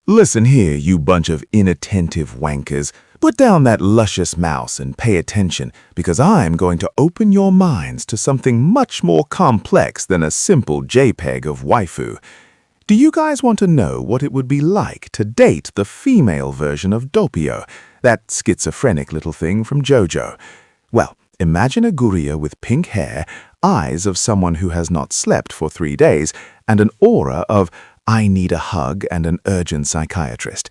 Listen here, you bunch of inattentive wankers. Put down that luscious mouse and pay attention, because I'm going to open your minds to something much more complex than a simple JPEG of waifu. Do you guys want to know what it would be like to date the female version of Doppio, that schizophrenic little thing from JoJo? Well, imagine a guria with pink hair, eyes of someone who has not slept for 3 days, and an aura of "I need a hug and an urgent psychiatrist."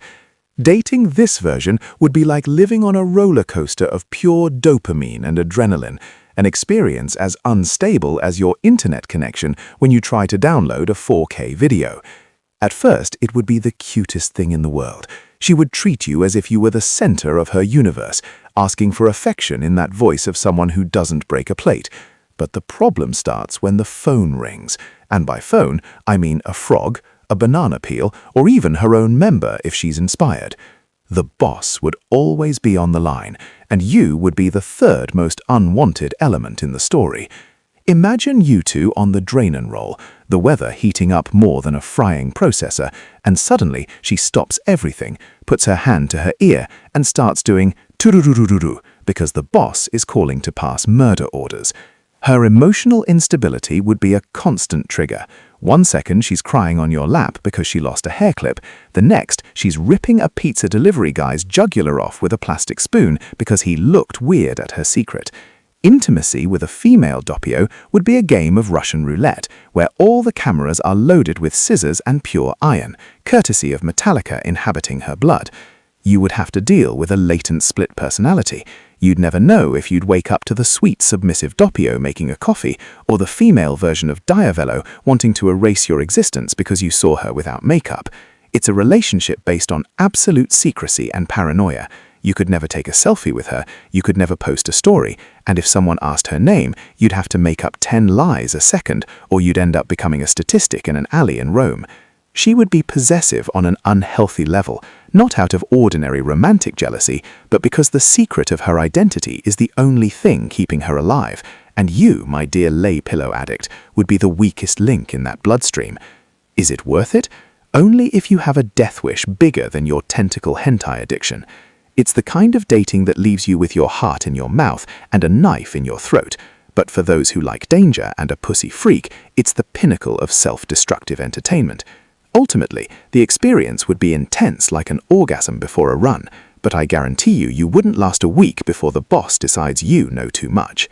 Dating this version would be like living on a roller coaster of pure dopamine and adrenaline, an experience as unstable as your internet connection when you try to download a 4K video. At first, it would be the cutest thing in the world. She would treat you as if you were the center of her universe, asking for affection in that voice of someone who doesn't break a plate. But the problem starts when the phone rings. And by phone, I mean a frog, a banana peel, or even her own member if she's inspired. The boss would always be on the line, and you would be the third most unwanted element in the story. Imagine you two on the drain roll, the weather heating up more than a frying processor, and suddenly she stops everything, puts her hand to her ear, and starts doing tururururu because the boss is calling to pass murder orders. Her emotional instability would be a constant trigger. 1 second she's crying on your lap because she lost a hair clip. The next, she's ripping a pizza delivery guy's jugular off with a plastic spoon because he looked weird at her secret. Intimacy with a female Doppio would be a game of Russian roulette, where all the cameras are loaded with scissors and pure iron, courtesy of Metallica inhabiting her blood. You would have to deal with a latent split personality. You'd never know if you'd wake up to the sweet, submissive Doppio making a coffee, or the female version of Diavello wanting to erase your existence because you saw her without makeup. It's a relationship based on absolute secrecy and paranoia. You could never take a selfie with her, you could never post a story, and if someone asked her name, you'd have to make up 10 lies a second, or you'd end up becoming a statistic in an alley in Rome. She would be possessive on an unhealthy level, not out of ordinary romantic jealousy, but because the secret of her identity is the only thing keeping her alive, and you, my dear lay pillow addict, would be the weakest link in that bloodstream. Is it worth it? Only if you have a death wish bigger than your tentacle hentai addiction. It's the kind of dating that leaves you with your heart in your mouth and a knife in your throat. But for those who like danger and a pussy freak, it's the pinnacle of self-destructive entertainment. Ultimately, the experience would be intense like an orgasm before a run, but I guarantee you wouldn't last a week before the boss decides you know too much.